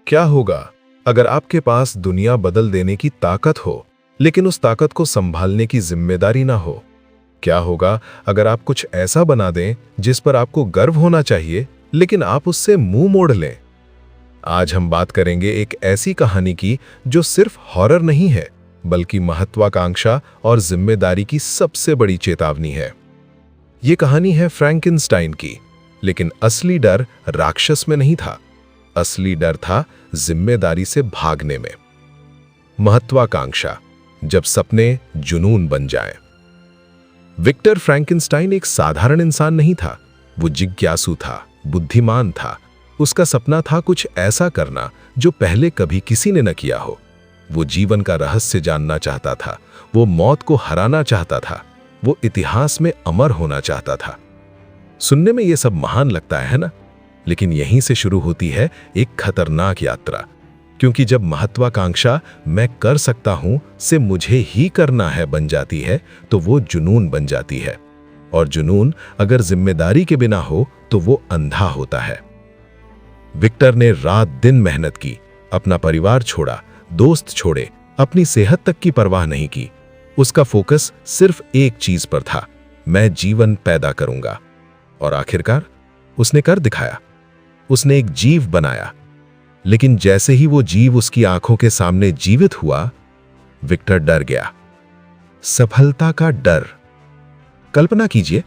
क्या होगा अगर आपके पास दुनिया बदल देने की ताकत हो, लेकिन उस ताकत को संभालने की जिम्मेदारी ना हो? क्या होगा अगर आप कुछ ऐसा बना दें जिस पर आपको गर्व होना चाहिए, लेकिन आप उससे मुंह मोड़ लें? आज हम बात करेंगे एक ऐसी कहानी की जो सिर्फ हॉरर नहीं है, बल्कि महत्वाकांक्षा और जिम्मेदारी की सबसे बड़ी चेतावनी है। ये कहानी है फ्रैंकेनस्टाइन की, लेकिन असली डर राक्षस में नहीं था। असली डर था जिम्मेदारी से भागने में। महत्वाकांक्षा, जब सपने जुनून बन जाएं। विक्टर फ्रैंकेनस्टाइन एक साधारण इंसान नहीं था। वो जिज्ञासु था, बुद्धिमान था। उसका सपना था कुछ ऐसा करना जो पहले कभी किसी ने न किया हो। वो जीवन का रहस्य जानना चाहता था। वो मौत को हराना चाहता था। वो इतिहास में अमर होना चाहता था। सुनने में ये सब महान लगता है ना? लेकिन यहीं से शुरू होती है एक खतरनाक यात्रा। क्योंकि जब महत्वाकांक्षा मैं कर सकता हूं से मुझे ही करना है बन जाती है, तो वो जुनून बन जाती है। और जुनून अगर जिम्मेदारी के बिना हो तो वो अंधा होता है। विक्टर ने रात दिन मेहनत की, अपना परिवार छोड़ा, दोस्त छोड़े, अपनी सेहत तक की परवाह नहीं की। उसका फोकस सिर्फ एक चीज पर था, मैं जीवन पैदा करूंगा। और आखिरकार उसने कर दिखाया। उसने एक जीव बनाया। लेकिन जैसे ही वो जीव उसकी आंखों के सामने जीवित हुआ, विक्टर डर गया। सफलता का डर। कल्पना कीजिए,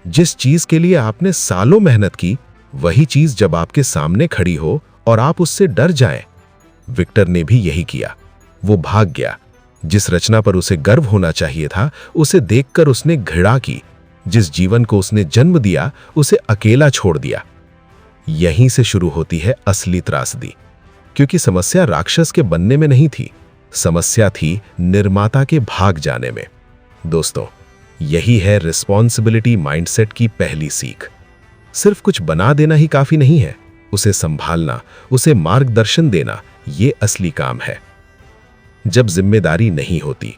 जिस चीज के लिए आपने सालों मेहनत की, वही चीज जब आपके सामने खड़ी हो और आप उससे डर जाएं। विक्टर ने भी यही किया। वो भाग गया। जिस रचना पर उसे गर्व होना चाहिए था, उसे देखकर उसने घृणा की। जिस जीवन को उसने जन्म दिया, उसे अकेला छोड़ दिया। यहीं से शुरू होती है असली त्रासदी। क्योंकि समस्या राक्षस के बनने में नहीं थी, समस्या थी निर्माता के भाग जाने में। दोस्तों, यही है रिस्पॉन्सिबिलिटी माइंडसेट की पहली सीख। सिर्फ कुछ बना देना ही काफी नहीं है, उसे संभालना, उसे मार्गदर्शन देना, ये असली काम है। जब जिम्मेदारी नहीं होती।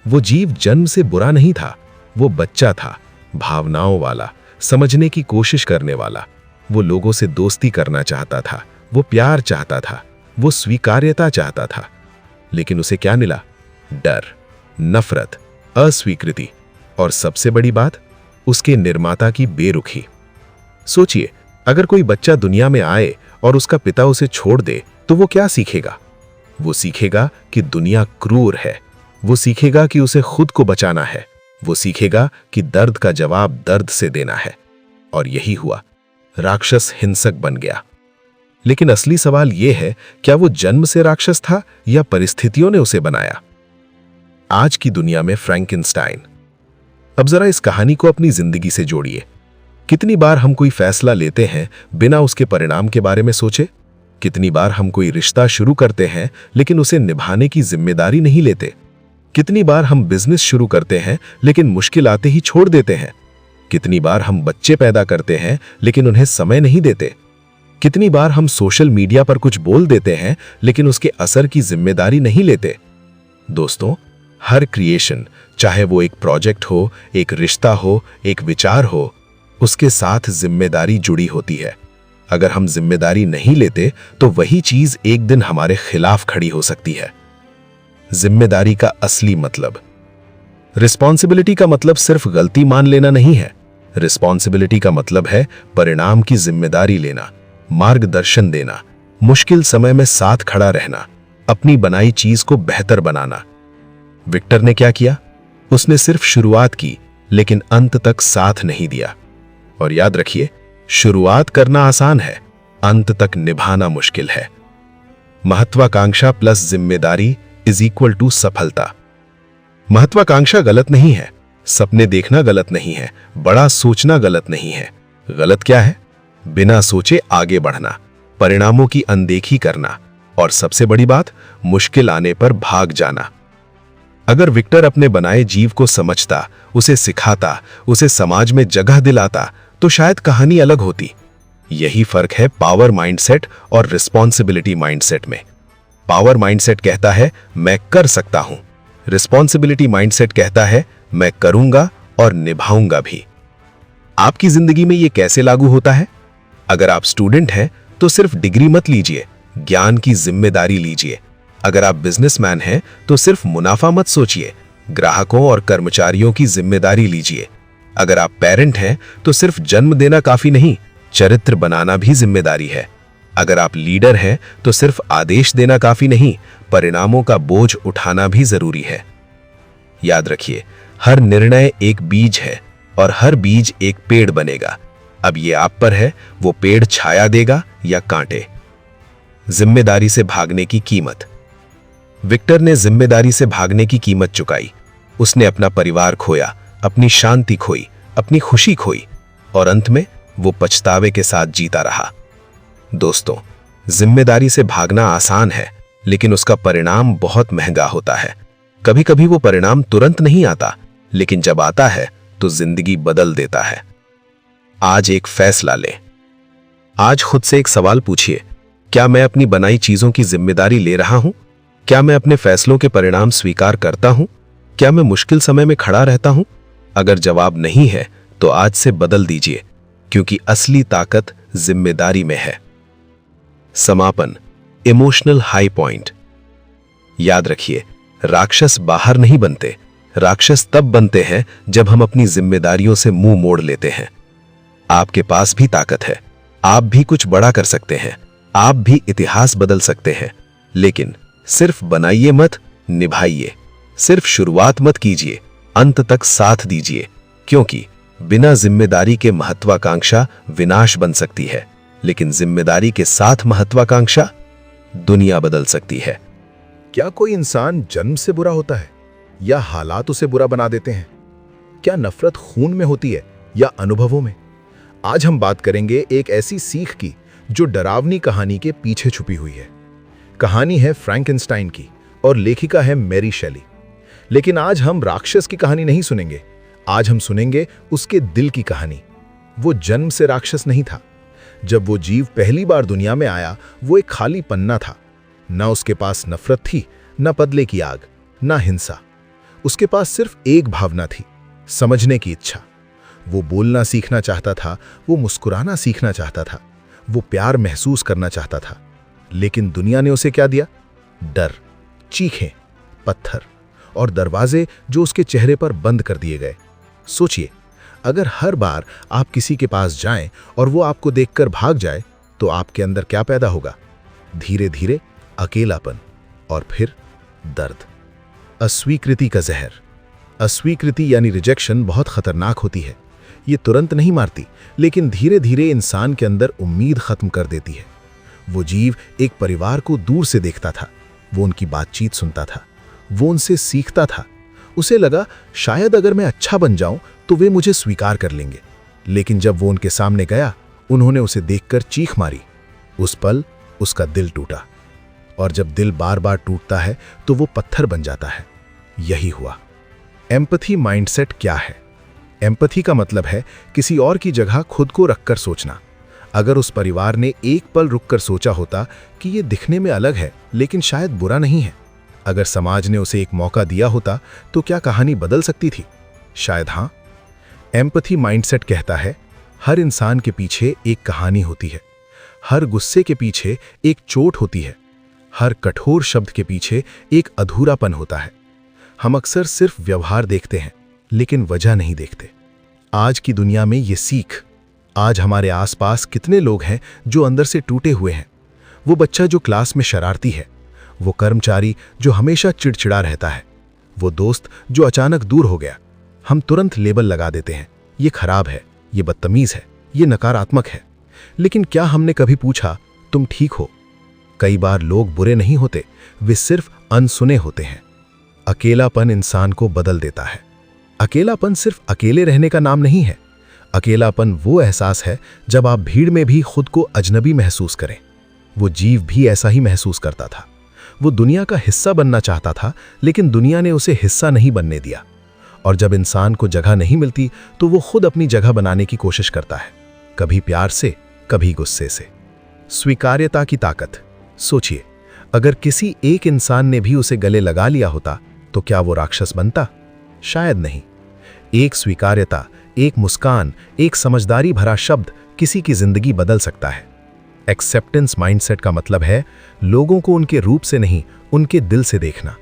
वो जीव जन्म से बुरा नहीं था। वो बच्चा था, भावनाओं वाला, समझने की कोशिश करने वाला। वो लोगों से दोस्ती करना चाहता था, वो प्यार चाहता था, वो स्वीकार्यता चाहता था। लेकिन उसे क्या मिला? डर, नफरत, अस्वीकृति और सबसे बड़ी बात, उसके निर्माता की बेरुखी। सोचिए, अगर कोई बच्चा दुनिया में आए और उसका पिता उसे छोड़ दे, तो वो क्या सीखेगा? वो सीखेगा कि दुनिया क्रूर है। वो सीखेगा कि उसे खुद को बचाना है। वो सीखेगा कि दर्द का जवाब दर्द से देना है। और यही हुआ, राक्षस हिंसक बन गया। लेकिन असली सवाल यह है, क्या वो जन्म से राक्षस था या परिस्थितियों ने उसे बनाया? आज की दुनिया में फ्रैंकेनस्टाइन। अब जरा इस कहानी को अपनी जिंदगी से जोड़िए। कितनी बार हम कोई फैसला लेते हैं बिना उसके परिणाम के बारे में सोचे? कितनी बार हम कोई रिश्ता शुरू करते हैं लेकिन उसे निभाने की जिम्मेदारी नहीं लेते? कितनी बार हम बिजनेस शुरू करते हैं लेकिन मुश्किल आते ही छोड़ देते हैं? कितनी बार हम बच्चे पैदा करते हैं लेकिन उन्हें समय नहीं देते? कितनी बार हम सोशल मीडिया पर कुछ बोल देते हैं लेकिन उसके असर की जिम्मेदारी नहीं लेते? दोस्तों, हर क्रिएशन, चाहे वो एक प्रोजेक्ट हो, एक रिश्ता हो, एक विचार हो, उसके साथ जिम्मेदारी जुड़ी होती है। अगर हम जिम्मेदारी नहीं लेते तो वही चीज एक दिन हमारे खिलाफ खड़ी हो सकती है। जिम्मेदारी का असली मतलब। रिस्पॉन्सिबिलिटी का मतलब सिर्फ गलती मान लेना नहीं है। रिस्पॉन्सिबिलिटी का मतलब है परिणाम की जिम्मेदारी लेना, मार्गदर्शन देना, मुश्किल समय में साथ खड़ा रहना, अपनी बनाई चीज को बेहतर बनाना। विक्टर ने क्या किया? उसने सिर्फ शुरुआत की, लेकिन अंत तक साथ नहीं दिया। और याद रखिए, शुरुआत करना आसान है, अंत तक निभाना मुश्किल है। महत्वाकांक्षा प्लस जिम्मेदारी इज इक्वल टू सफलता। महत्वाकांक्षा गलत नहीं है, सपने देखना गलत नहीं है, बड़ा सोचना गलत नहीं है। गलत क्या है? बिना सोचे आगे बढ़ना, परिणामों की अनदेखी करना, और सबसे बड़ी बात, मुश्किल आने पर भाग जाना। अगर विक्टर अपने बनाए जीव को समझता, उसे सिखाता, उसे समाज में जगह दिलाता, तो शायद कहानी अलग होती। यही फर्क है पावर माइंडसेट और रिस्पॉन्सिबिलिटी माइंडसेट में। पावर माइंडसेट कहता है मैं कर सकता हूं, रिस्पॉन्सिबिलिटी माइंडसेट कहता है मैं करूंगा और निभाऊंगा भी। आपकी जिंदगी में यह कैसे लागू होता है? अगर आप स्टूडेंट हैं तो सिर्फ डिग्री मत लीजिए, ज्ञान की जिम्मेदारी लीजिए। अगर आप बिजनेसमैन हैं तो सिर्फ मुनाफा मत सोचिए, ग्राहकों और कर्मचारियों की जिम्मेदारी लीजिए। अगर आप पेरेंट हैं तो सिर्फ जन्म देना काफी नहीं, चरित्र बनाना भी जिम्मेदारी है। अगर आप लीडर हैं तो सिर्फ आदेश देना काफी नहीं, परिणामों का बोझ उठाना भी जरूरी है। याद रखिए, हर निर्णय एक बीज है और हर बीज एक पेड़ बनेगा। अब ये आप पर है, वो पेड़ छाया देगा या कांटे। जिम्मेदारी से भागने की कीमत। विक्टर ने जिम्मेदारी से भागने की कीमत चुकाई। उसने अपना परिवार खोया, अपनी शांति खोई, अपनी खुशी खोई और अंत में वो पछतावे के साथ जीता रहा। दोस्तों, जिम्मेदारी से भागना आसान है, लेकिन उसका परिणाम बहुत महंगा होता है। कभी कभी वो परिणाम तुरंत नहीं आता, लेकिन जब आता है तो जिंदगी बदल देता है। आज एक फैसला लें। आज खुद से एक सवाल पूछिए, क्या मैं अपनी बनाई चीजों की जिम्मेदारी ले रहा हूं? क्या मैं अपने फैसलों के परिणाम स्वीकार करता हूं? क्या मैं मुश्किल समय में खड़ा रहता हूं? अगर जवाब नहीं है तो आज से बदल दीजिए, क्योंकि असली ताकत जिम्मेदारी में है। समापन, इमोशनल हाई पॉइंट। याद रखिए, राक्षस बाहर नहीं बनते, राक्षस तब बनते हैं जब हम अपनी जिम्मेदारियों से मुंह मोड़ लेते हैं। आपके पास भी ताकत है, आप भी कुछ बड़ा कर सकते हैं, आप भी इतिहास बदल सकते हैं। लेकिन सिर्फ बनाइए मत, निभाइए। सिर्फ शुरुआत मत कीजिए, अंत तक साथ दीजिए, क्योंकि बिना जिम्मेदारी के महत्वाकांक्षा विनाश बन सकती है, लेकिन जिम्मेदारी के साथ महत्वाकांक्षा दुनिया बदल सकती है। क्या कोई इंसान जन्म से बुरा होता है या हालात उसे बुरा बना देते हैं? क्या नफरत खून में होती है या अनुभवों में? आज हम बात करेंगे एक ऐसी सीख की जो डरावनी कहानी के पीछे छुपी हुई है। कहानी है फ्रैंकेनस्टाइन की और लेखिका है मैरी शेली। लेकिन आज हम राक्षस की कहानी नहीं सुनेंगे, आज हम सुनेंगे उसके दिल की कहानी। वो जन्म से राक्षस नहीं था। जब वो जीव पहली बार दुनिया में आया, वो एक खाली पन्ना था। न उसके पास नफरत थी, न बदले की आग, न हिंसा। उसके पास सिर्फ एक भावना थी, समझने की इच्छा। वो बोलना सीखना चाहता था, वो मुस्कुराना सीखना चाहता था, वो प्यार महसूस करना चाहता था। लेकिन दुनिया ने उसे क्या दिया? डर, चीखें, पत्थर और दरवाजे जो उसके चेहरे पर बंद कर दिए गए। सोचिए, अगर हर बार आप किसी के पास जाएं और वो आपको देखकर भाग जाए, तो आपके अंदर क्या पैदा होगा? धीरे धीरे अकेलापन और फिर दर्द। अस्वीकृति का जहर। अस्वीकृति यानी रिजेक्शन बहुत खतरनाक होती है। ये तुरंत नहीं मारती, लेकिन धीरे धीरे इंसान के अंदर उम्मीद खत्म कर देती है। वो जीव एक परिवार को दूर से देखता था, वो उनकी बातचीत सुनता था, वो उनसे सीखता था। उसे लगा शायद अगर मैं अच्छा बन जाऊं तो वे मुझे स्वीकार कर लेंगे। लेकिन जब वो उनके सामने गया, उन्होंने उसे देखकर चीख मारी। उस पल उसका दिल टूटा। और जब दिल बार बार टूटता है तो वो पत्थर बन जाता है। यही हुआ। एम्पैथी माइंडसेट क्या है? एम्पैथी का मतलब है किसी और की जगह खुद को रखकर सोचना। अगर उस परिवार ने एक पल रुककर सोचा होता कि ये दिखने में अलग है लेकिन शायद बुरा नहीं है, अगर समाज ने उसे एक मौका दिया होता, तो क्या कहानी बदल सकती थी? शायद हाँ। एम्पैथी माइंडसेट कहता है, हर इंसान के पीछे एक कहानी होती है, हर गुस्से के पीछे एक चोट होती है, हर कठोर शब्द के पीछे एक अधूरापन होता है। हम अक्सर सिर्फ व्यवहार देखते हैं, लेकिन वजह नहीं देखते। आज की दुनिया में ये सीख। आज हमारे आसपास कितने लोग हैं जो अंदर से टूटे हुए हैं? वो बच्चा जो क्लास में शरारती है, वो कर्मचारी जो हमेशा चिड़चिड़ा रहता है, वो दोस्त जो अचानक दूर हो गया। हम तुरंत लेबल लगा देते हैं, ये खराब है, ये बदतमीज है, ये नकारात्मक है। लेकिन क्या हमने कभी पूछा, तुम ठीक हो? कई बार लोग बुरे नहीं होते, वे सिर्फ अनसुने होते हैं। अकेलापन इंसान को बदल देता है। अकेलापन सिर्फ अकेले रहने का नाम नहीं है। अकेलापन वो एहसास है जब आप भीड़ में भी खुद को अजनबी महसूस करें। वो जीव भी ऐसा ही महसूस करता था। वो दुनिया का हिस्सा बनना चाहता था, लेकिन दुनिया ने उसे हिस्सा नहीं बनने दिया। और जब इंसान को जगह नहीं मिलती, तो वो खुद अपनी जगह बनाने की कोशिश करता है, कभी प्यार से, कभी गुस्से से। स्वीकार्यता की ताकत। सोचिए, अगर किसी एक इंसान ने भी उसे गले लगा लिया होता, तो क्या वो राक्षस बनता? शायद नहीं। एक स्वीकार्यता, एक मुस्कान, एक समझदारी भरा शब्द किसी की जिंदगी बदल सकता है। एक्सेप्टेंस माइंडसेट का मतलब है लोगों को उनके रूप से नहीं, उनके दिल से देखना,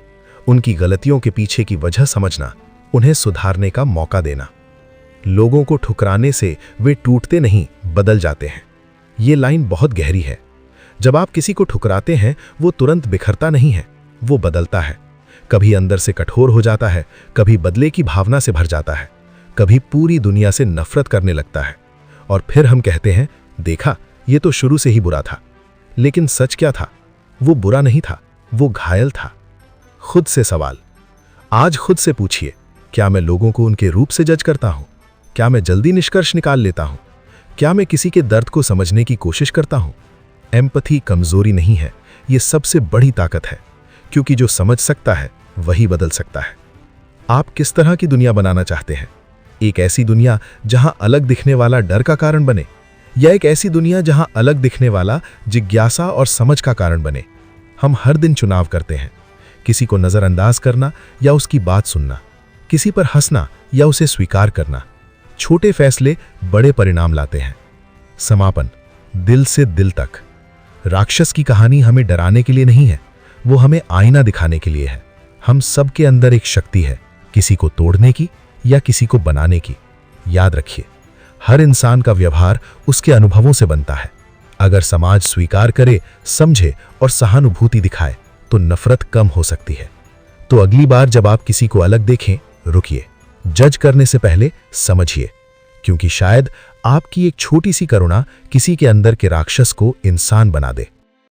उनकी गलतियों के पीछे की वजह समझना, उन्हें सुधारने का मौका देना। लोगों को ठुकराने से वे टूटते नहीं, बदल जाते हैं। ये लाइन बहुत गहरी है। जब आप किसी को ठुकराते हैं, वो तुरंत बिखरता नहीं है, वो बदलता है। कभी अंदर से कठोर हो जाता है, कभी बदले की भावना से भर जाता है, कभी पूरी दुनिया से नफरत करने लगता है। और फिर हम कहते हैं, देखा, ये तो शुरू से ही बुरा था। लेकिन सच क्या था? वो बुरा नहीं था, वो घायल था। खुद से सवाल आज खुद से पूछिए, क्या मैं लोगों को उनके रूप से जज करता हूं? क्या मैं जल्दी निष्कर्ष निकाल लेता हूं? क्या मैं किसी के दर्द को समझने की कोशिश करता हूं? एम्पैथी कमजोरी नहीं है, ये सबसे बड़ी ताकत है, क्योंकि जो समझ सकता है वही बदल सकता है। आप किस तरह की दुनिया बनाना चाहते हैं? एक ऐसी दुनिया जहां अलग दिखने वाला डर का कारण बने, या एक ऐसी दुनिया जहां अलग दिखने वाला जिज्ञासा और समझ का कारण बने? हम हर दिन चुनाव करते हैं, किसी को नजरअंदाज करना या उसकी बात सुनना, किसी पर हंसना या उसे स्वीकार करना। छोटे फैसले बड़े परिणाम लाते हैं। समापन, दिल से दिल तक। राक्षस की कहानी हमें डराने के लिए नहीं है, वो हमें आईना दिखाने के लिए है। हम सबके अंदर एक शक्ति है, किसी को तोड़ने की या किसी को बनाने की। याद रखिए, हर इंसान का व्यवहार उसके अनुभवों से बनता है। अगर समाज स्वीकार करे, समझे और सहानुभूति दिखाए तो नफरत कम हो सकती है। तो अगली बार जब आप किसी को अलग देखें, रुकिए। जज करने से पहले समझिए, क्योंकि शायद आपकी एक छोटी सी करुणा किसी के अंदर के राक्षस को इंसान बना दे।